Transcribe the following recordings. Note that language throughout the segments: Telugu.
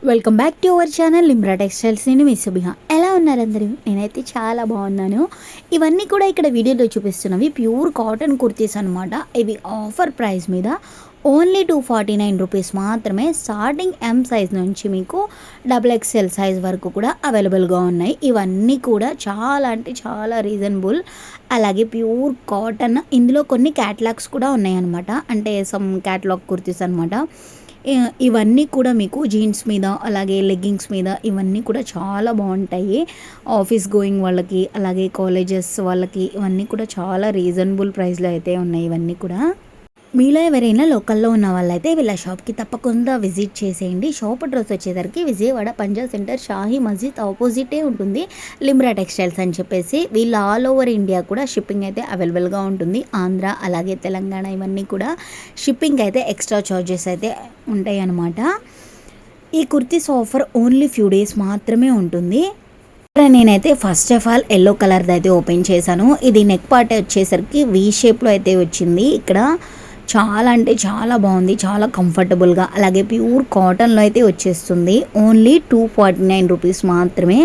Welcome back to our channel Limra textiles. నేను మీ సుబిహ. ఎలా ఉన్నారు అందరూ? నేనైతే చాలా బాగున్నాను. ఇవన్నీ కూడా ఇక్కడ వీడియోలో చూపిస్తున్నవి ప్యూర్ కాటన్ కుర్తీస్ అనమాట. ఇవి ఆఫర్ ప్రైస్ మీద ఓన్లీ 249 రూపీస్ మాత్రమే. స్టార్టింగ్ ఎం సైజ్ నుంచి మీకు XXL సైజ్ వరకు కూడా అవైలబుల్గా ఉన్నాయి. ఇవన్నీ కూడా చాలా అంటే చాలా రీజనబుల్, అలాగే ప్యూర్ కాటన్. ఇందులో కొన్ని క్యాటలాగ్స్ కూడా ఉన్నాయి అనమాట, అంటే సమ్ క్యాటలాగ్ కుర్తీస్ అనమాట. ఇవన్నీ కూడా మీకు జీన్స్ మీద, అలాగే లెగ్గింగ్స్ మీద ఇవన్నీ కూడా చాలా బాగుంటాయి. ఆఫీస్ గోయింగ్ వాళ్ళకి, అలాగే కాలేజెస్ వాళ్ళకి ఇవన్నీ కూడా చాలా రీజనబుల్ ప్రైస్లో అయితే ఉన్నాయి. ఇవన్నీ కూడా మీలో ఎవరైనా లోకల్లో ఉన్న వాళ్ళైతే వీళ్ళ షాప్కి తప్పకుండా విజిట్ చేసేయండి. షాప్ అడ్రస్ వచ్చేసరికి విజయవాడ పంజాబ్ సెంటర్ షాహీ మస్జిద్ ఆపోజిటే ఉంటుంది, లిమ్రా టెక్స్టైల్స్ అని చెప్పేసి. వీళ్ళు ఆల్ ఓవర్ ఇండియా కూడా షిప్పింగ్ అయితే అవైలబుల్గా ఉంటుంది. ఆంధ్ర అలాగే తెలంగాణ ఇవన్నీ కూడా షిప్పింగ్ అయితే ఎక్స్ట్రా చార్జెస్ అయితే ఉంటాయి అన్నమాట. ఈ kurtis offer only few days మాత్రమే ఉంటుంది. నేనైతే ఫస్ట్ ఆఫ్ ఆల్ ఎల్లో కలర్ది అయితే ఓపెన్ చేశాను. ఇది నెక్ పార్ట్ వచ్చేసరికి వీ షేప్లో అయితే వచ్చింది. ఇక్కడ చాలా అంటే చాలా బాగుంది, చాలా కంఫర్టబుల్గా, అలాగే ప్యూర్ కాటన్లో అయితే వచ్చేస్తుంది. ఓన్లీ 249 రూపీస్ మాత్రమే.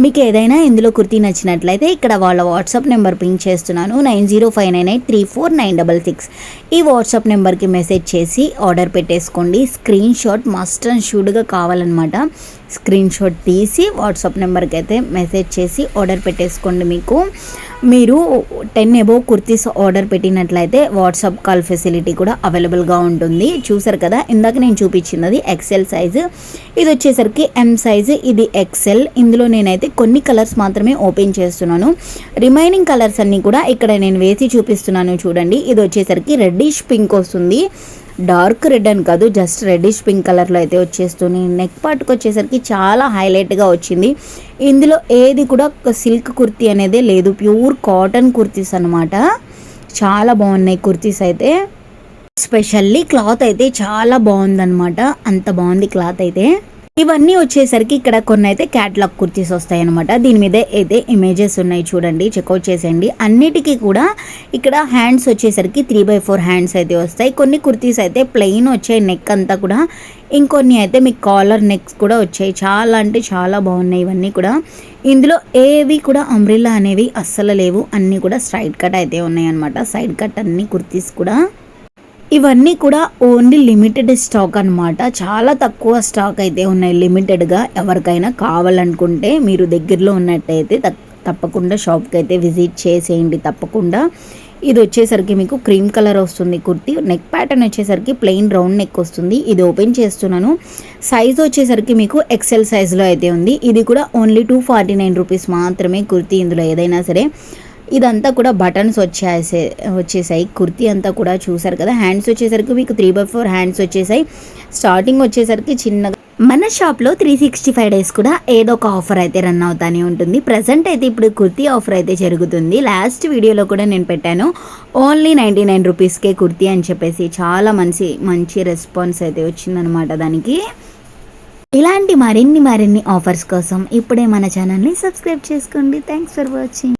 మీకు ఏదైనా ఇందులో కుర్తీ నచ్చినట్లయితే ఇక్కడ వాళ్ళ వాట్సాప్ నెంబర్ పింక్ చేస్తున్నాను, 9059834966. ఈ వాట్సాప్ నెంబర్కి మెసేజ్ చేసి ఆర్డర్ పెట్టేసుకోండి. స్క్రీన్ షాట్ మస్ట్ అండ్ షూడ్గా కావాలన్నమాట. స్క్రీన్ షాట్ తీసి వాట్సాప్ నెంబర్కి అయితే మెసేజ్ చేసి ఆర్డర్ పెట్టేసుకోండి. మీరు 10 అబోవ్ కుర్తీస్ ఆర్డర్ పెట్టినట్లయితే వాట్సాప్ కాల్ ఫెసిలిటీ కూడా అవైలబుల్గా ఉంటుంది. చూసారు కదా, ఇందాక నేను చూపించినది XL సైజు, ఇది వచ్చేసరికి M సైజు, ఇది XL. ఇందులో నేనైతే కొన్ని కలర్స్ మాత్రమే ఓపెన్ చేస్తున్నాను. రిమైనింగ్ కలర్స్ అన్నీ కూడా ఇక్కడ నేను వేసి చూపిస్తున్నాను. చూడండి, ఇది వచ్చేసరికి రెడ్డిష్ పింక్ వస్తుంది. డార్క్ రెడ్ అని కాదు, జస్ట్ రెడ్డిష్ పింక్ కలర్లో అయితే వచ్చేస్తుంది. నెక్ పార్ట్కి వచ్చేసరికి చాలా హైలైట్గా వచ్చింది. ఇందులో ఏది కూడా సిల్క్ కుర్తీ అనేదే లేదు, ప్యూర్ కాటన్ కుర్తీస్ అనమాట. చాలా బాగున్నాయి కుర్తీస్ అయితే. స్పెషల్లీ క్లాత్ అయితే చాలా బాగుందన్నమాట, అంత బాగుంది క్లాత్ అయితే. ఇవన్నీ వచ్చేసరికి ఇక్కడ కొన్ని అయితే క్యాటలాగ్ కుర్తీస్ వస్తాయి అనమాట. దీని మీద అయితే ఇమేజెస్ ఉన్నాయి, చూడండి, చెక్అవుట్ చేసేయండి. అన్నిటికీ కూడా ఇక్కడ హ్యాండ్స్ వచ్చేసరికి 3/4 హ్యాండ్స్ అయితే వస్తాయి. కొన్ని కుర్తీస్ అయితే ప్లెయిన్ వచ్చాయి నెక్ అంతా కూడా, ఇంకొన్ని అయితే మీకు కాలర్ నెక్స్ కూడా వచ్చాయి. చాలా అంటే చాలా బాగున్నాయి ఇవన్నీ కూడా. ఇందులో ఏవి కూడా అంబ్రెల్లా అనేవి అస్సలు లేవు, అన్నీ కూడా స్ట్రైట్ కట్ అయితే ఉన్నాయి అనమాట. సైడ్ కట్ అన్ని కుర్తీస్ కూడా. ఇవన్నీ కూడా ఓన్లీ లిమిటెడ్ స్టాక్ అనమాట, చాలా తక్కువ స్టాక్ అయితే ఉన్నాయి లిమిటెడ్గా. ఎవరికైనా కావాలనుకుంటే మీరు దగ్గరలో ఉన్నట్టయితే తప్పకుండా షాప్కి అయితే విజిట్ చేసేయండి తప్పకుండా. ఇది వచ్చేసరికి మీకు క్రీమ్ కలర్ వస్తుంది కుర్తీ. నెక్ ప్యాటర్న్ వచ్చేసరికి ప్లెయిన్ రౌండ్ నెక్ వస్తుంది. ఇది ఓపెన్ చేస్తున్నాను. సైజ్ వచ్చేసరికి మీకు XL సైజులో అయితే ఉంది. ఇది కూడా ఓన్లీ 249 రూపీస్ మాత్రమే కుర్తీ. ఇందులో ఏదైనా సరే ఇదంతా కూడా బటన్స్ వచ్చేసాయి కుర్తీ అంతా కూడా. చూసారు కదా, హ్యాండ్స్ వచ్చేసరికి మీకు 3/4 హ్యాండ్స్ వచ్చేసాయి. స్టార్టింగ్ వచ్చేసరికి చిన్నగా. మన షాప్లో 365 డేస్ కూడా ఏదో ఒక ఆఫర్ అయితే రన్ అవుతానే ఉంటుంది. ప్రజెంట్ అయితే ఇప్పుడు కుర్తీ ఆఫర్ అయితే జరుగుతుంది. లాస్ట్ వీడియోలో కూడా నేను పెట్టాను, ఓన్లీ 99 రూపీస్కే కుర్తీ అని చెప్పేసి. చాలా మంచి రెస్పాన్స్ అయితే వచ్చిందనమాట దానికి. ఇలాంటి మరిన్ని ఆఫర్స్ కోసం ఇప్పుడే మన ఛానల్ని సబ్స్క్రైబ్ చేసుకోండి. Thanks for watching.